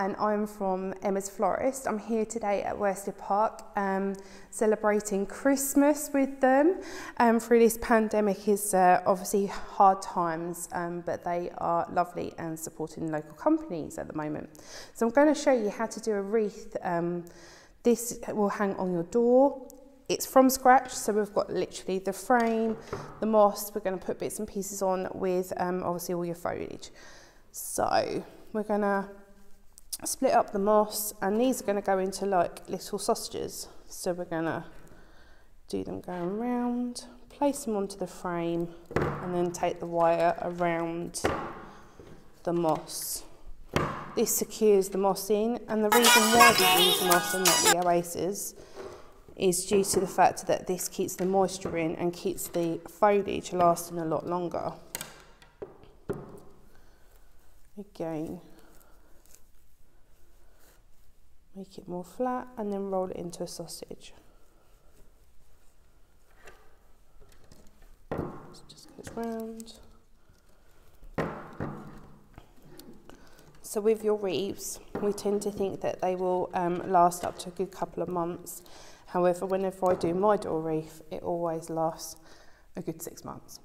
and I'm from Emma's Florist. I'm here today at Worsted Park celebrating Christmas with them. Through this pandemic is obviously hard times, but they are lovely and supporting local companies at the moment. So I'm going to show you how to do a wreath. This will hang on your door. It's from scratch, so we've got literally the frame, the moss. We're going to put bits and pieces on with obviously all your foliage. So we're going to split up the moss, and these are going to go into like little sausages. So we're going to do them going round, place them onto the frame, and then take the wire around the moss. This secures the moss in, and the reason why we use moss and not the oasis is due to the fact that this keeps the moisture in and keeps the foliage lasting a lot longer. Again, make it more flat and then roll it into a sausage. So it just goes round. So with your wreaths, we tend to think that they will last up to a good couple of months. However, whenever I do my door wreath, it always lasts a good 6 months.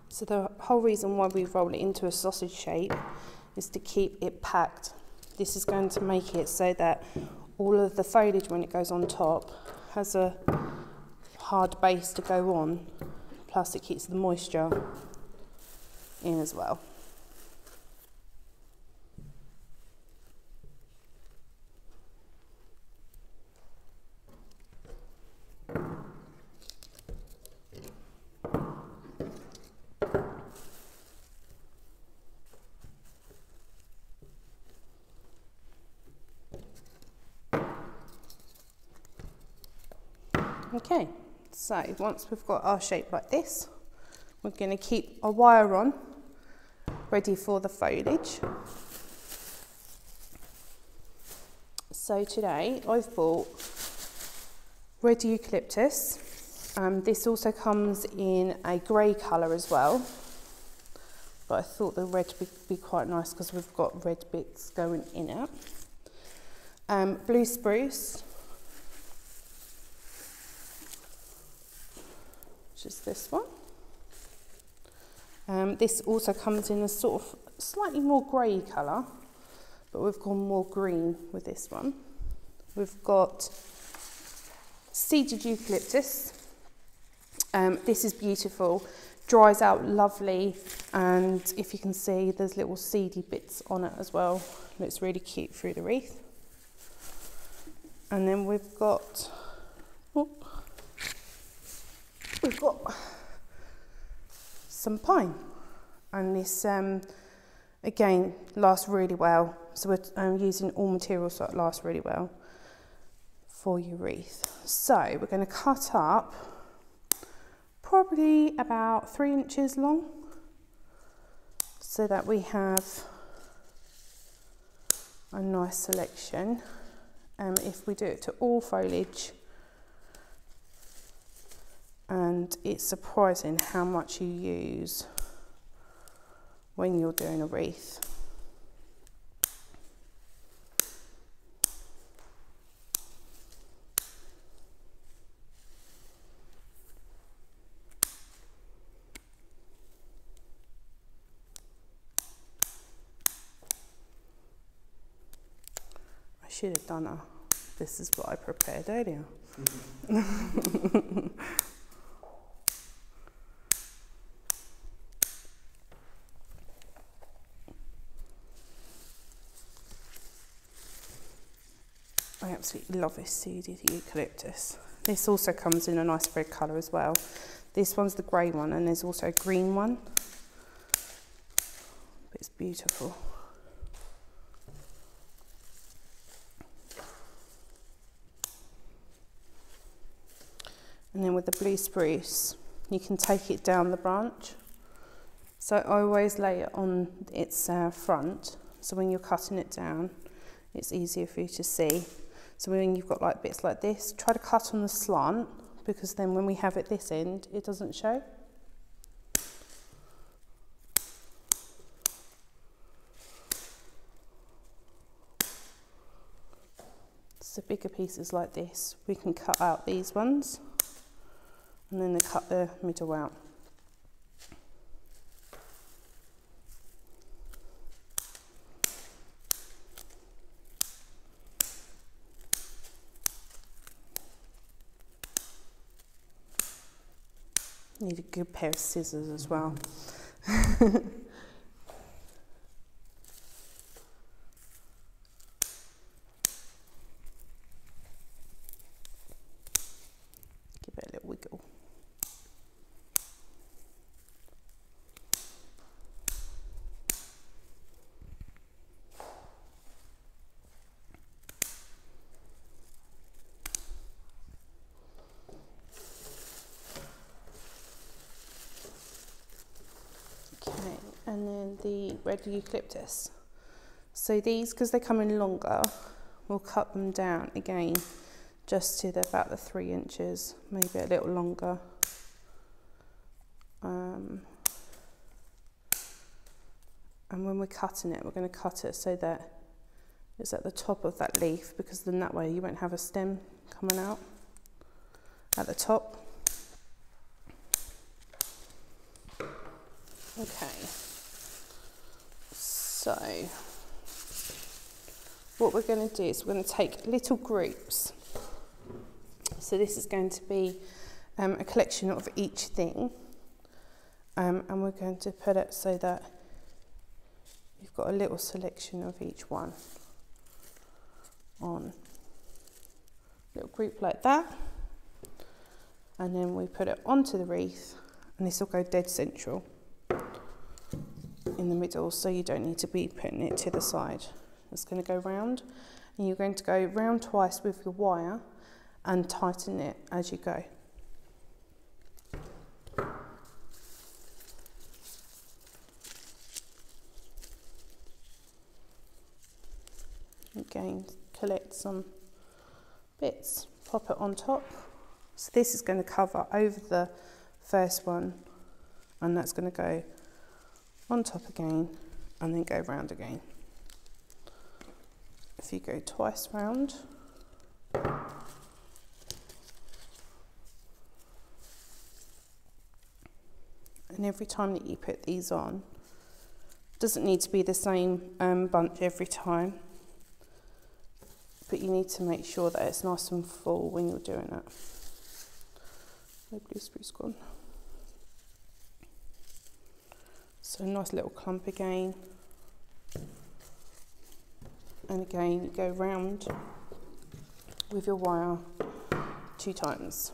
So the whole reason why we roll it into a sausage shape is to keep it packed. This is going to make it so that all of the foliage, when it goes on top, has a hard base to go on, plus it keeps the moisture in as well. Okay, so once we've got our shape like this, we're going to keep a wire on, ready for the foliage. So today I've bought red eucalyptus. This also comes in a grey colour as well, but I thought the red would be quite nice because we've got red bits going in it. Blue spruce. Just this one. This also comes in a sort of slightly more grey colour, but we've gone more green with this one. We've got seeded eucalyptus. This is beautiful, dries out lovely, and if you can see, there's little seedy bits on it as well. Looks really cute through the wreath. And then we've got some pine, and this again lasts really well, so we're using all materials that last really well for your wreath. So we're going to cut up probably about 3 inches long so that we have a nice selection. If we do it to all foliage, and it's surprising how much you use when you're doing a wreath. I should have done this is what I prepared earlier. I absolutely love this seeded eucalyptus. This also comes in a nice red colour as well. This one's the grey one, and there's also a green one. It's beautiful. And then with the blue spruce, you can take it down the branch. So I always lay it on its front, so when you're cutting it down, it's easier for you to see. So when you've got like bits like this, try to cut on the slant, because then when we have it this end, it doesn't show. So bigger pieces like this, we can cut out these ones and then they cut the middle out. Need a good pair of scissors as well. Give it a little wiggle. And then the red eucalyptus. So these, because they come in longer, we'll cut them down again just to about the 3 inches, maybe a little longer. And when we're cutting it, we're going to cut it so that it's at the top of that leaf, because then that way you won't have a stem coming out at the top. Okay. So what we're going to do is we're going to take little groups. So this is going to be a collection of each thing, and we're going to put it so that you've got a little selection of each one on a little group like that, and then we put it onto the wreath, and this will go dead central in the middle, so you don't need to be putting it to the side. It's going to go round, and you're going to go round twice with your wire and tighten it as you go. Again, collect some bits, pop it on top. So this is going to cover over the first one, and that's going to go on top again and then go round again. If you go twice round, and every time that you put these on, it doesn't need to be the same bunch every time, but you need to make sure that it's nice and full when you're doing it. My blue spruce gone. So a nice little clump again, and again you go round with your wire 2 times.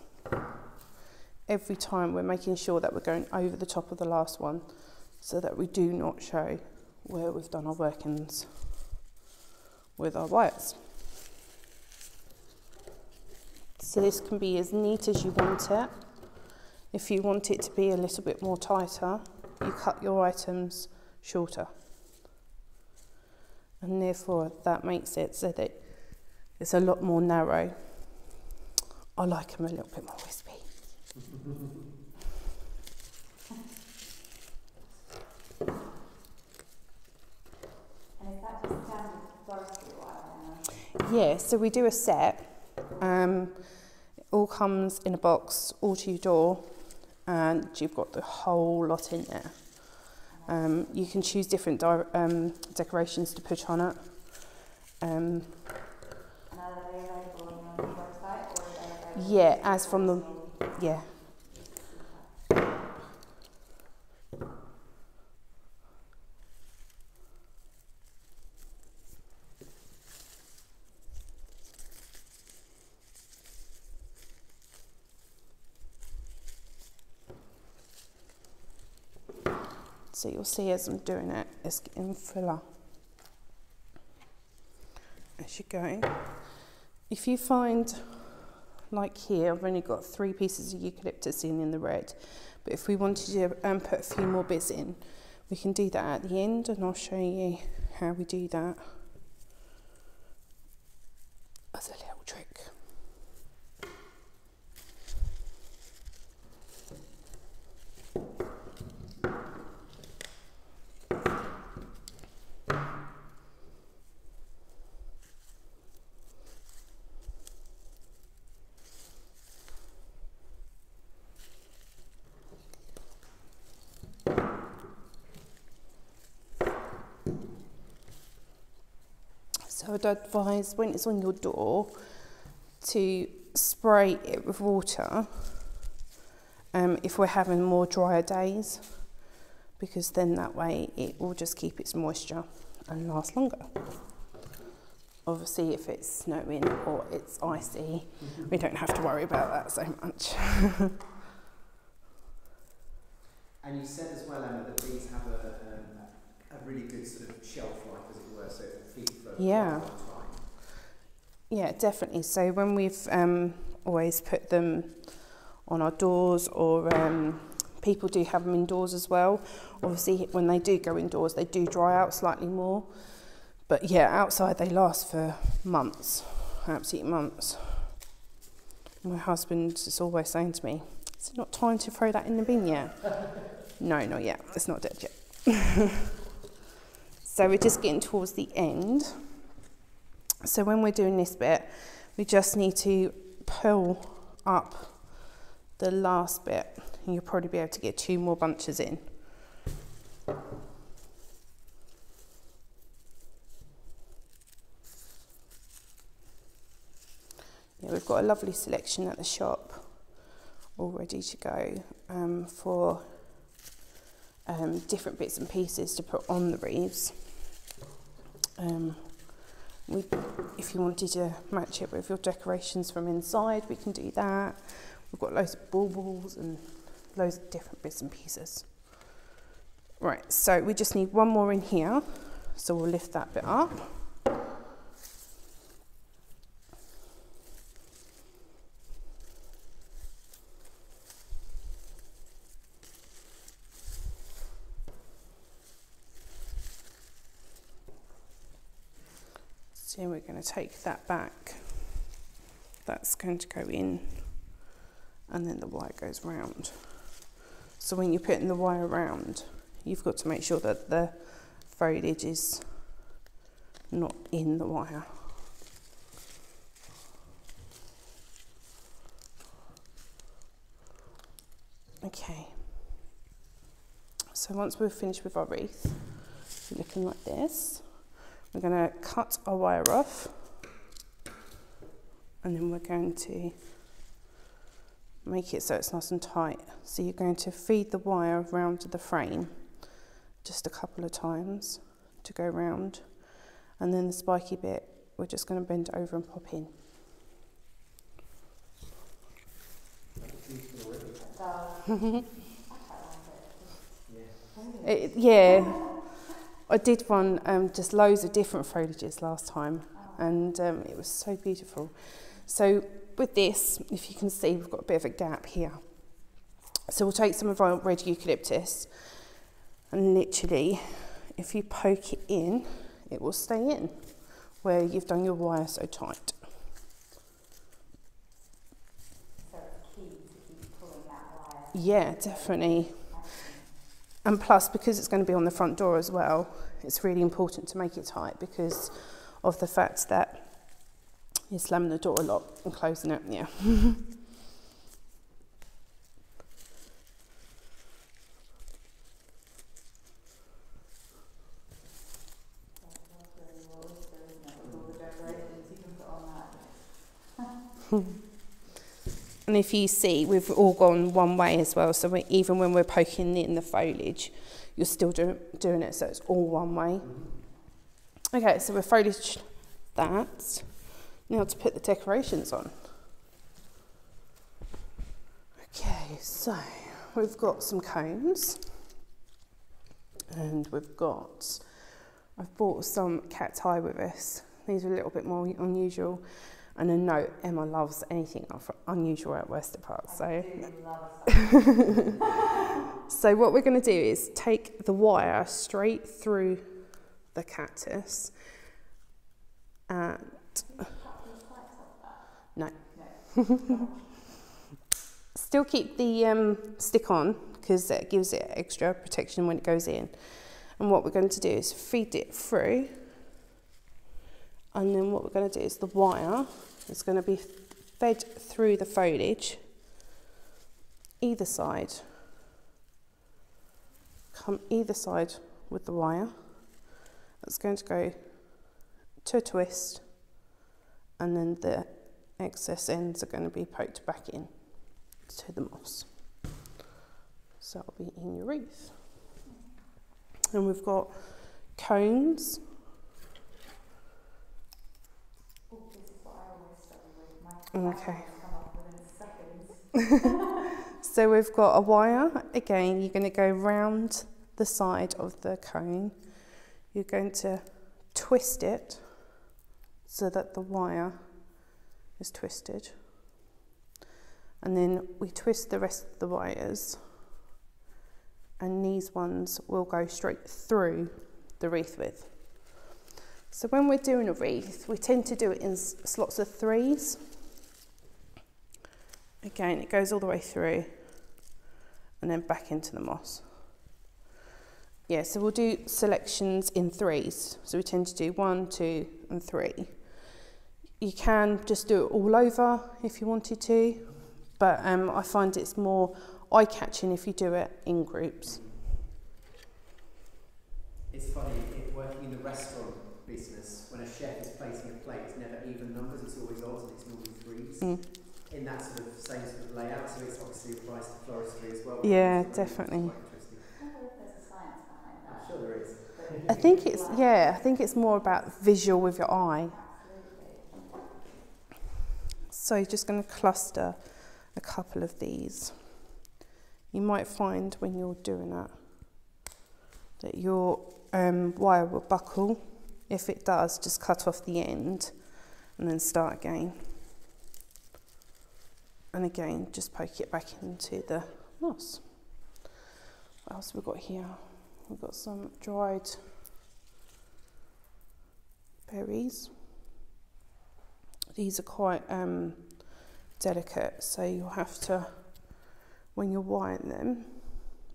Every time we're making sure that we're going over the top of the last one, so that we do not show where we've done our workings with our wires. So this can be as neat as you want it. If you want it to be a little bit more tighter, you cut your items shorter, and therefore that makes it so that it's a lot more narrow. I like them a little bit more wispy. And is that just standard floristry wire? Yeah, so we do a set. It all comes in a box, all to your door, and you've got the whole lot in there. You can choose different decorations to put on it. And are they available on your website? Or are they Yeah, as from the, yeah. So you'll see as I'm doing it, it's getting fuller as you go. If you find, like here, I've only got 3 pieces of eucalyptus in the red, but if we wanted to put a few more bits in, we can do that at the end, and I'll show you how we do that. So I'd advise when it's on your door to spray it with water if we're having more drier days, because then that way it will just keep its moisture and last longer. Obviously if it's snowing or it's icy, we don't have to worry about that so much. And you said as well, Emma, that these have a really good sort of shelf life, as it were, so it feeds for quite a long time. Yeah, definitely. So when we've always put them on our doors, or people do have them indoors as well. Obviously, when they do go indoors, they do dry out slightly more. But yeah, outside they last for months, absolute months. My husband is always saying to me, "Is it not time to throw that in the bin yet?" No, not yet. It's not dead yet. So we're just getting towards the end. So when we're doing this bit, we just need to pull up the last bit, and you'll probably be able to get 2 more bunches in. Yeah, we've got a lovely selection at the shop all ready to go for different bits and pieces to put on the wreaths. If you wanted to match it with your decorations from inside, we can do that. We've got loads of baubles and loads of different bits and pieces. Right, so we just need one more in here, so we'll lift that bit up. So we're going to take that back. That's going to go in, and then the wire goes round. So when you're putting the wire around, you've got to make sure that the foliage is not in the wire. Okay. So once we've finished with our wreath, it's looking like this. We're going to cut our wire off, and then we're going to make it so it's nice and tight. So you're going to feed the wire around to the frame just a couple of times to go round, and then the spiky bit we're just going to bend over and pop in. Yeah, I did one just loads of different foliages last time, and it was so beautiful. So with this, if you can see, we've got a bit of a gap here. So we'll take some of our red eucalyptus, and literally, if you poke it in, it will stay in where you've done your wire so tight. So it's key to keep pulling that wire. Yeah, definitely. And plus, because it's going to be on the front door as well, it's really important to make it tight because of the fact that you're slamming the door a lot and closing it, yeah. And if you see, we've all gone one way as well, so even when we're poking in the foliage, you're still doing it so it's all one way. Okay, so we've foliaged that. Now to put the decorations on. Okay, so we've got some cones, and I've bought some cat's eye with us. These are a little bit more unusual. And a note, Emma loves anything unusual at Worcester Park. So, so what we're going to do is take the wire straight through the cactus, and no. Still keep the stick on because it gives it extra protection when it goes in. And what we're going to do is feed it through. And then what we're going to do is the wire is going to be fed through the foliage, either side. Come either side with the wire. That's going to go to a twist, and then the excess ends are going to be poked back in to the moss. So that'll be in your wreath. And we've got cones. Oh, this is what I always struggle with. My Okay. come up within seconds. So we've got a wire. Again, you're going to go round the side of the cone. You're going to twist it so that the wire is twisted. And then we twist the rest of the wires, and these ones will go straight through the wreath with. So when we're doing a wreath, we tend to do it in slots of 3s. Again, it goes all the way through and then back into the moss. Yeah, so we'll do selections in 3s. So we tend to do 1, 2, and 3. You can just do it all over if you wanted to, but I find it's more eye-catching if you do it in groups. It's funny, working in the restaurant business, when a chef is placing a plate, it's never even numbers, it's always odds, and it's normally 3s. In that sort of same sort of layout, so it's obviously applies to floristry as well. Yeah, definitely. Quite interesting. I wonder if there's a science behind that. I'm sure there is. I think it's more about visual with your eye. Absolutely. So you're just going to cluster a couple of these. You might find when you're doing that your wire will buckle. If it does, just cut off the end and then start again. And again, just poke it back into the moss. What else have we got here? We've got some dried berries. These are quite delicate, so you'll have to, when you're wiring them,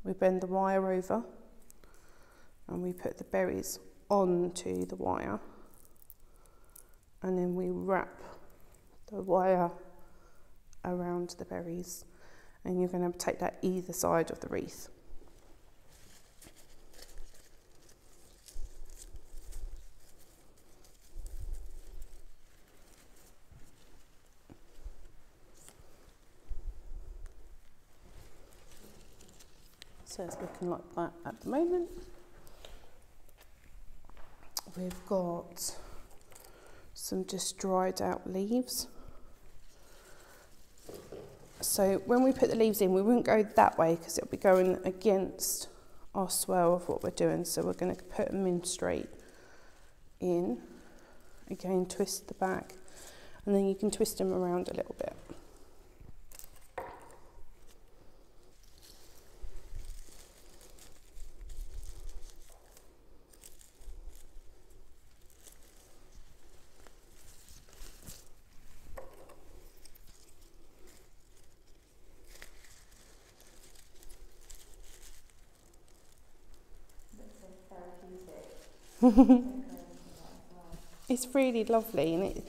we bend the wire over and we put the berries onto the wire, and then we wrap the wire around the berries, and you're going to take that either side of the wreath. So it's looking like that at the moment. We've got some just dried out leaves. So when we put the leaves in, we wouldn't go that way because it'll be going against our swell of what we're doing. So we're going to put them in straight in. Again, twist the back, and then you can twist them around a little bit. It's really lovely, and it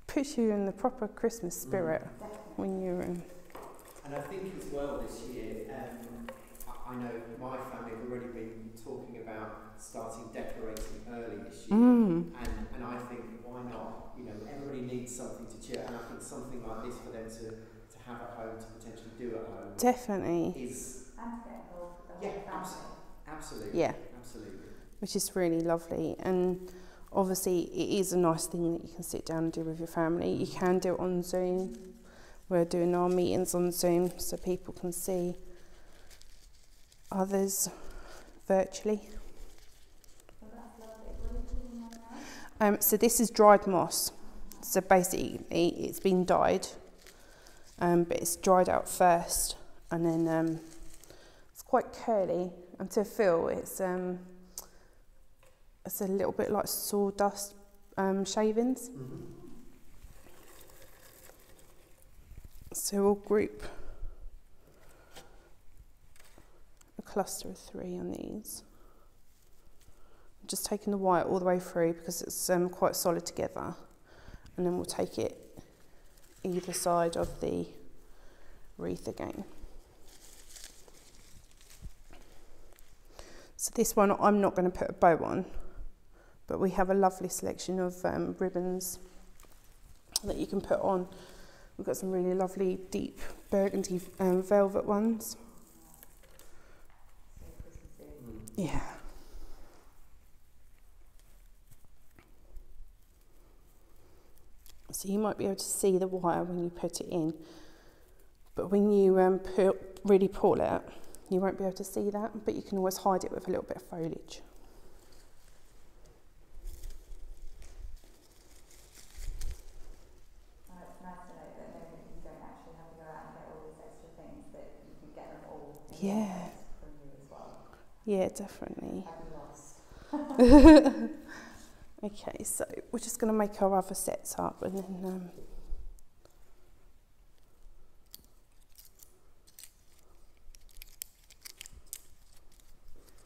puts you in the proper Christmas spirit when you're in. And I think as well this year, I know my family have already been talking about starting decorating early this year, and I think why not? You know, everybody needs something to cheer, and I think something like this for them to have at home, to potentially do at home, Definitely is And to get involved with the whole family. absolutely, Yeah. absolutely. Which is really lovely, and obviously it is a nice thing that you can sit down and do with your family. You can do it on Zoom. We're doing our meetings on Zoom so people can see others virtually. Well, that's lovely. What are you putting on now? So this is dried moss. So basically it's been dyed, but it's dried out first, and then it's quite curly, and to feel it's a little bit like sawdust shavings. So we'll group a cluster of 3 on these. I'm just taking the wire all the way through because it's quite solid together, and then we'll take it either side of the wreath again. So this one I'm not going to put a bow on, But we have a lovely selection of ribbons that you can put on. We've got some really lovely deep burgundy velvet ones. Yeah. So you might be able to see the wire when you put it in, but when you really pull it, you won't be able to see that, but you can always hide it with a little bit of foliage. It's nice to know that you don't actually have to go out and get all these extra things, that you can get them all from you as well. Yeah, definitely. Have you lost? Okay, so we're just going to make our other sets up and then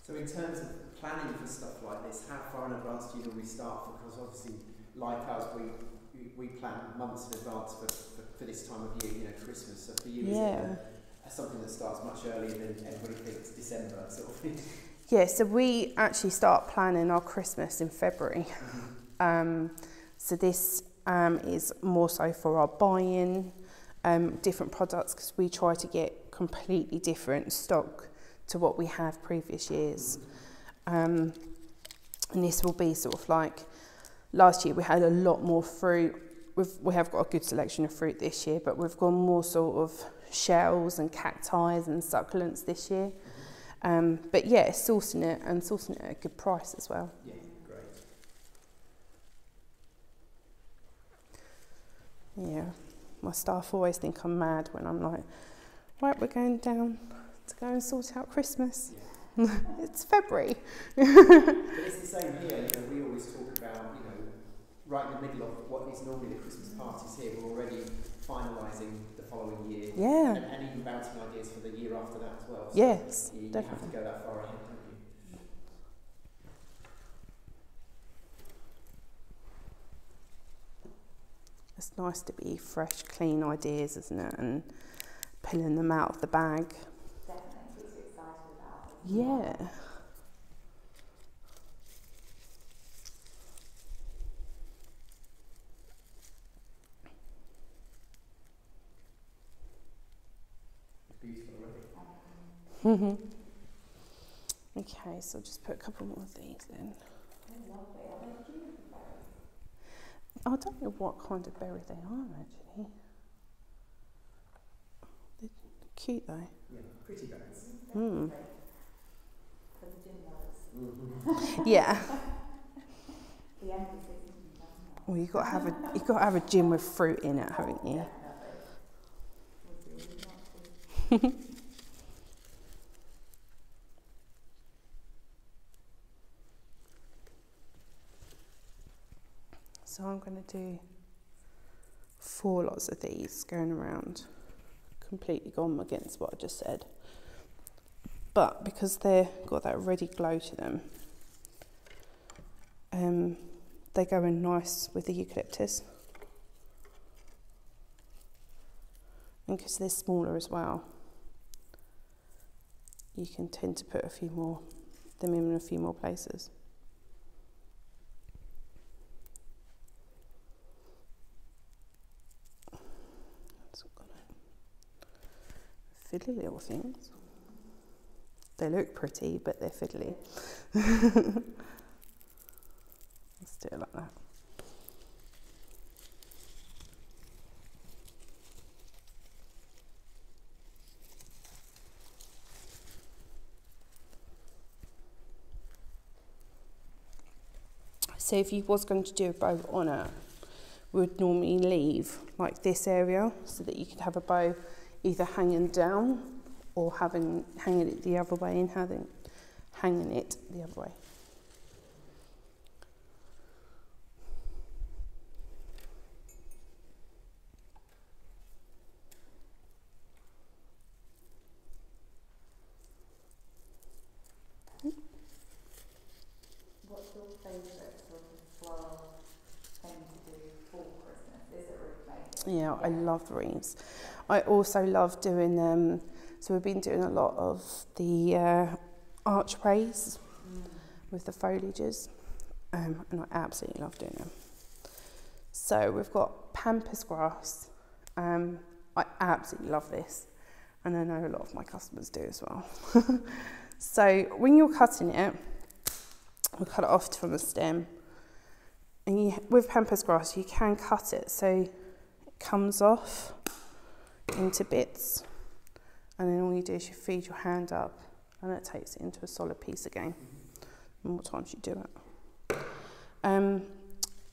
So in terms of planning for stuff like this, how far in advance do you normally start? Because obviously, like us, we plan months in advance for this time of year, you know, Christmas. So for you, is it something that starts much earlier than everybody thinks, December sort of thing? yeah, so we actually start planning our Christmas in February. So this is more so for our buy-in, different products, because we try to get completely different stock to what we have previous years. And this will be sort of like, last year we had a lot more fruit. We have got a good selection of fruit this year, but we've gone more sort of shells and cacti and succulents this year. But yeah, sourcing it at a good price as well. Yeah, great. Yeah, my staff always think I'm mad when I'm like, right, we're going down to go and sort out Christmas. Yeah. It's February. But it's the same here, you know, we always talk about, you know, right in the middle of what is normally the Christmas parties here, we're already finalising the following year. Yeah. And even bouncing ideas for the year after that as well. So yes, you definitely. have to go that far ahead, don't you? It's nice to be fresh, clean ideas, isn't it? And pulling them out of the bag. Definitely keeps you excited about it. Yeah. Beautiful already. Okay, so I'll just put a couple more of these in. I don't know what kind of berry they are actually. They're cute though. Yeah, pretty berries. Mm. For the gym lovers. Yeah. The emphasis isn't on that. Well, you've got to have a gin with fruit in it, haven't you? So I'm going to do 4 lots of these going around, completely gone against what I just said. But because they've got that ready glow to them, they go in nice with the eucalyptus. And because they're smaller as well, you can tend to put them in a few more places. Fiddly little things. They look pretty, but they're fiddly. Let's do it like that. So if you was going to do a bow on it, we would normally leave like this area so that you could have a bow either hanging down or hanging it the other way and hanging it the other way. What's your favourite sort of floral thing to do for Christmas? Is it wreath making? Yeah, I love wreaths. I also love doing so we've been doing a lot of the archways with the foliages. and I absolutely love doing them. So we've got pampas grass. I absolutely love this, and I know a lot of my customers do as well. So when you're cutting it, we'll cut it off from the stem, and with pampas grass you can cut it so it comes off into bits, and then all you do is you feed your hand up and it takes it into a solid piece again. The more times you do it.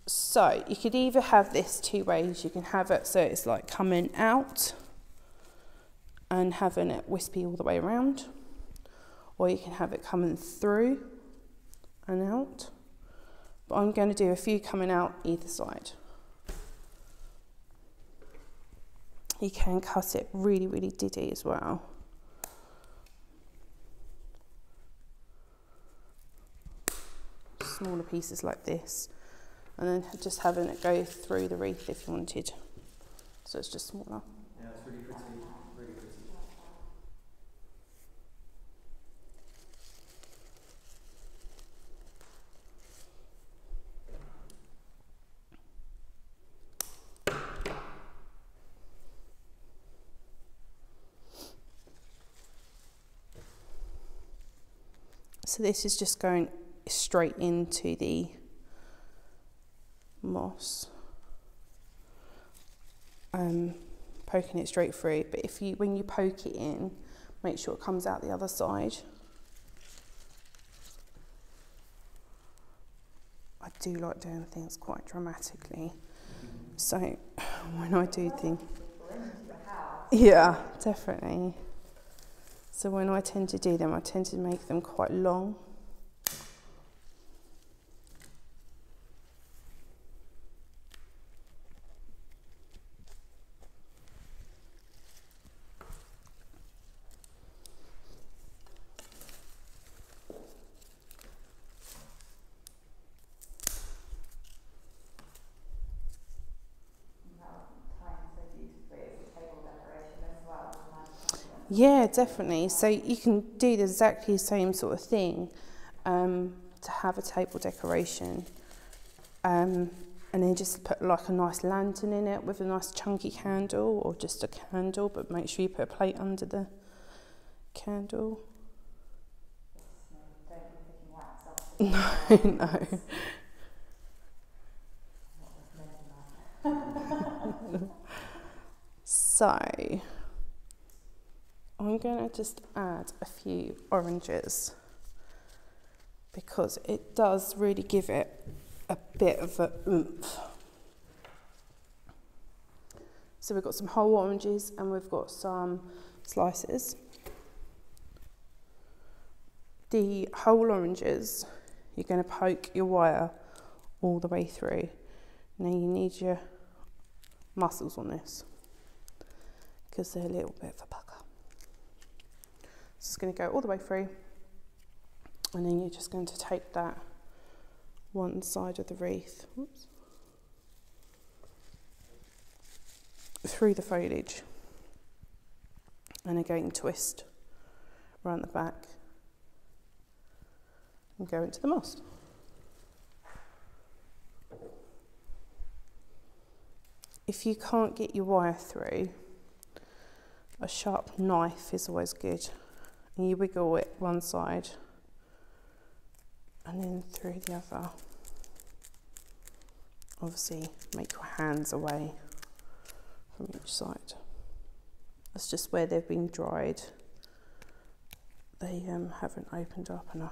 So you could either have this two ways. You can have it so it's like coming out and having it wispy all the way around, or you can have it coming through and out. But I'm going to do a few coming out either side. You can cut it really, really diddy as well. Smaller pieces like this, and then just having it go through the wreath if you wanted. So it's just smaller. Yeah, it's really pretty, really pretty. So this is just going straight into the moss, poking it straight through. But when you poke it in, make sure it comes out the other side. I do like doing things quite dramatically, so when I do things, yeah, definitely. So when I tend to do them, I tend to make them quite long. Yeah, definitely. So you can do exactly the same sort of thing to have a table decoration, and then just put like a nice lantern in it with a nice chunky candle, or just a candle, but make sure you put a plate under the candle. No. So I'm going to just add a few oranges because it does really give it a bit of a oomph. So we've got some whole oranges and we've got some slices. The whole oranges, you're going to poke your wire all the way through. Now you need your muscles on this because they're a little bit of a pucker. So it's going to go all the way through, and then you're just going to take that one side of the wreath, through the foliage, and again twist around the back and go into the moss. If you can't get your wire through, a sharp knife is always good. And you wiggle it one side and then through the other. Obviously, make your hands away from each side. That's just where they've been dried. They haven't opened up enough.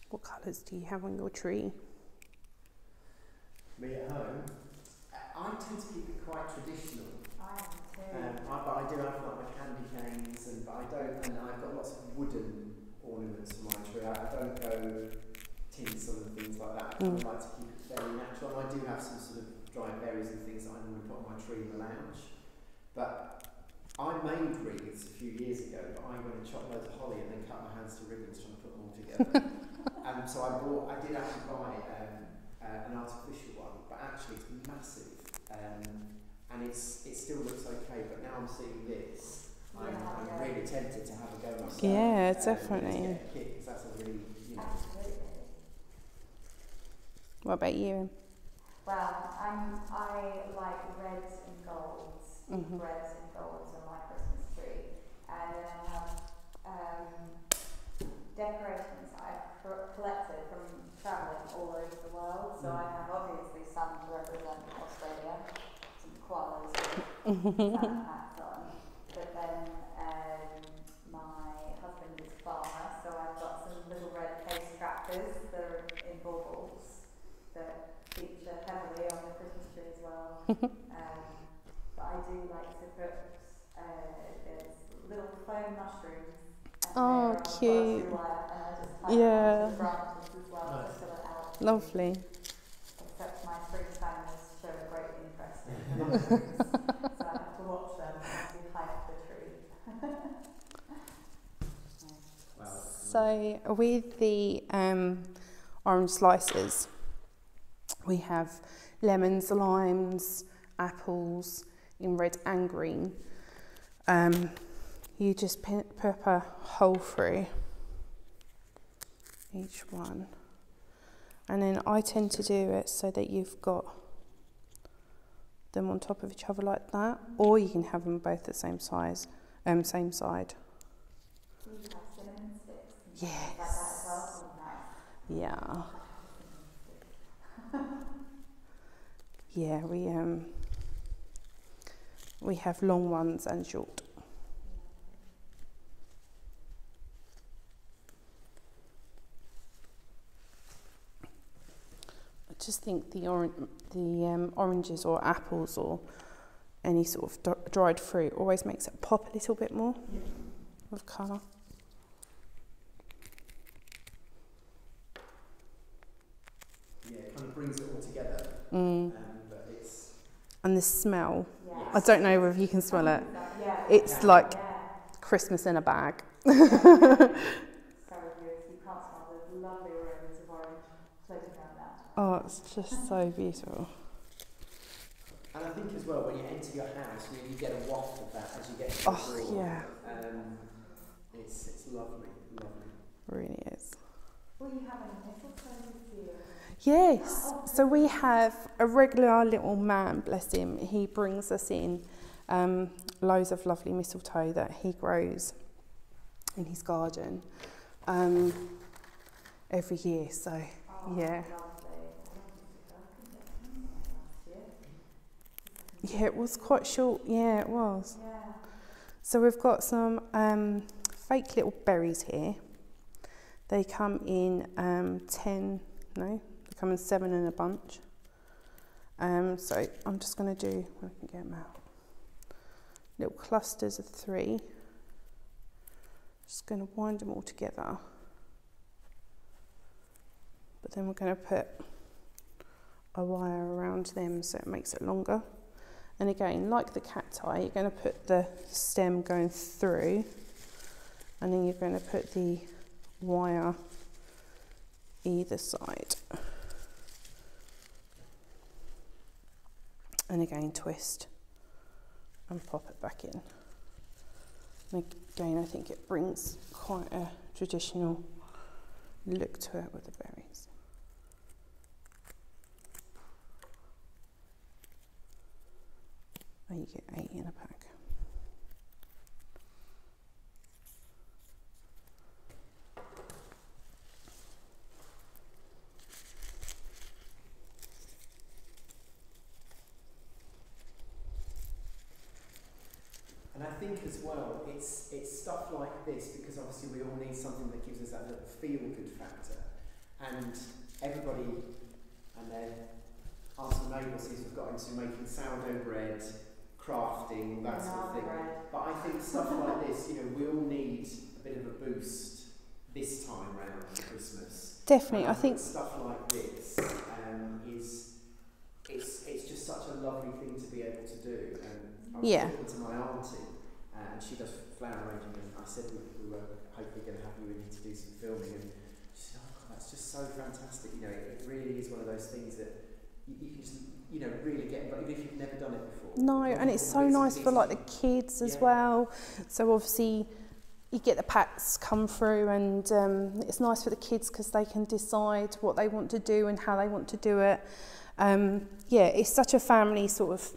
What colours do you have on your tree? Me at home, I tend to keep it quite traditional. I am too. But I do have like my candy canes, and I've got lots of wooden ornaments for my tree. I don't go tinsel and things like that. I like to keep it fairly natural. And I do have some sort of dried tree in the lounge. But I made wreaths a few years ago, but I went and chopped loads of holly and then cut my hands to ribbons trying to put them all together. So I did actually buy an artificial one, but actually it's massive. And it still looks okay, but now I'm seeing this, I'm really tempted to have a go myself. Yeah, definitely. Because that's a really, Absolutely. What about you? Well, I like reds and golds, reds and golds on my Christmas tree, and then I have decorations I've collected from travelling all over the world. So I have obviously some to represent Australia, some koalas with hats on, but then my husband is a farmer, so I've got some little red face tractors that are in baubles that feature heavily on the Christmas tree as well. But I do like to put there's little foam mushrooms. Oh, cute. And I just tie them onto the branches as well to fill it out. Lovely. Except my spring family show a great interest in the mushrooms, so I have to watch them as we hike the tree. So with the orange slices, we have lemons, limes, apples in red and green. You just pop a hole through each one, and then I tend to do it so that you've got them on top of each other like that, or you can have them both the same size, same side. Do you have cinnamon sticks? Yes. Like that as well? Yeah. Yeah, we have long ones and short. I just think the oranges or apples or any sort of dried fruit always makes it pop a little bit more with colour. Yeah, it kind of brings it all together. But it's... And the smell, Yes. I don't know if you can smell it. Yeah. It's like Christmas in a bag. So good. You can't smell the lovely aromas of orange floating around that. Oh, it's just so beautiful. And I think as well, when you enter your house, you get a waft of that as you get to the door. Yeah. It's lovely, lovely. Really is. Will you have any mistletoe this year? Yes. So we have a regular little man, bless him. He brings us in loads of lovely mistletoe that he grows in his garden every year. So, yeah. Yeah, it was quite short. Yeah, it was. Yeah. So we've got some fake little berries here. They come in 7 in a bunch. So I'm just going to do, I can get them out, little clusters of 3. Just going to wind them all together. But then we're going to put a wire around them so it makes it longer. And again, like the cacti, you're going to put the stem going through, and then you're going to put the wire either side. And again, twist and pop it back in. And again, I think it brings quite a traditional look to it with the berries. And you get 8 in a pack. And I think as well, it's stuff like this, because obviously we all need something that gives us that little feel-good factor. And everybody and their aunts and neighbours seems to have got into making sourdough bread, crafting, that sort of thing. But I think stuff like this, we all need a bit of a boost this time round for Christmas. Definitely, I think stuff like this is it's just such a lovely thing to be able to do. And I was Yeah. talking to my auntie, and she does flower arranging, and I said we were hopefully going to have you in to do some filming, and she said, oh God, that's just so fantastic. You know, it really is one of those things that you can just, you know, really get involved, even if you've never done it before. No, and it's so nice for like the kids as well. So obviously you get the packs come through, and it's nice for the kids because they can decide what they want to do and how they want to do it. Yeah, it's such a family sort of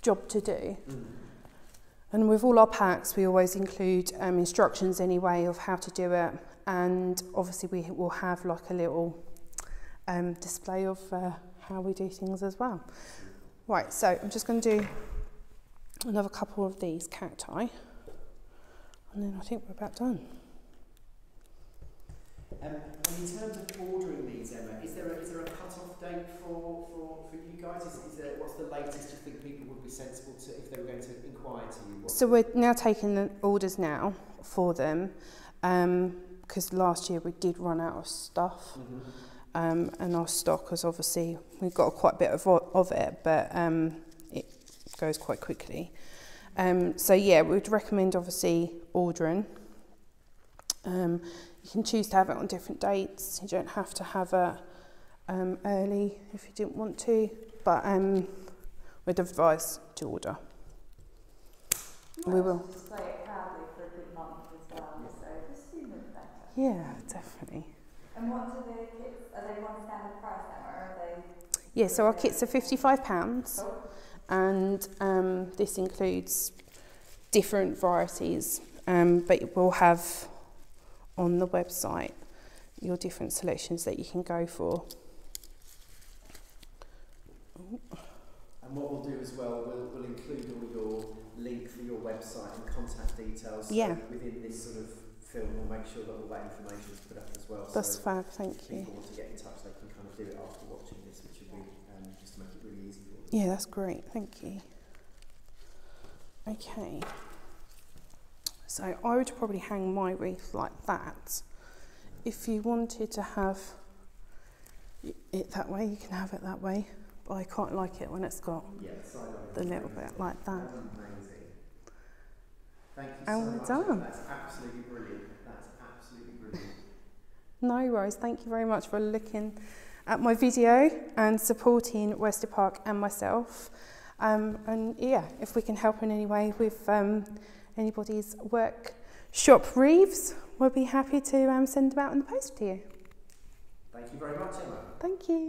job to do. And with all our packs, we always include instructions anyway of how to do it, and obviously we will have like a little display of how we do things as well. Right, so I'm just going to do another couple of these cacti, and then I think we're about done. And in terms of ordering these, Emma, is there a cut-off date for you guys? What's the latest you think people would be sensible to, if they were going to inquire to you? So we're now taking the orders now for them, because last year we did run out of stuff, and our stock is obviously, we've got quite a bit of it, but it goes quite quickly. So yeah, we'd recommend obviously ordering. You can choose to have it on different dates. You don't have to have it early if you didn't want to, but we'd advise to order. We will. Display it proudly for a good month as well, so the sooner the better. Yeah, definitely. And what do the kits, are they one standard price now, or are they? Yeah, so our kits are £55, and this includes different varieties, but we'll have on the website your different selections that you can go for. And what we'll do as well, we'll include all your link for your website and contact details. So within this sort of film, we'll make sure that all that information is put up as well. That's fab, thank if you. people want to get in touch, they can kind of do it after watching this, which will be just to make it really easy for them. Yeah, that's great, thank you. Okay. So I would probably hang my wreath like that. If you wanted to have it that way, you can have it that way. But I quite like it when it's got the little bit like that. Amazing. Thank you And so we're much. done. That's absolutely brilliant. That's absolutely brilliant. No worries. Thank you very much for looking at my video and supporting Worcester Park and myself. And yeah, if we can help in any way with anybody's workshop wreaths, we'll be happy to send them out in the post to you. Thank you very much, Emma. Thank you.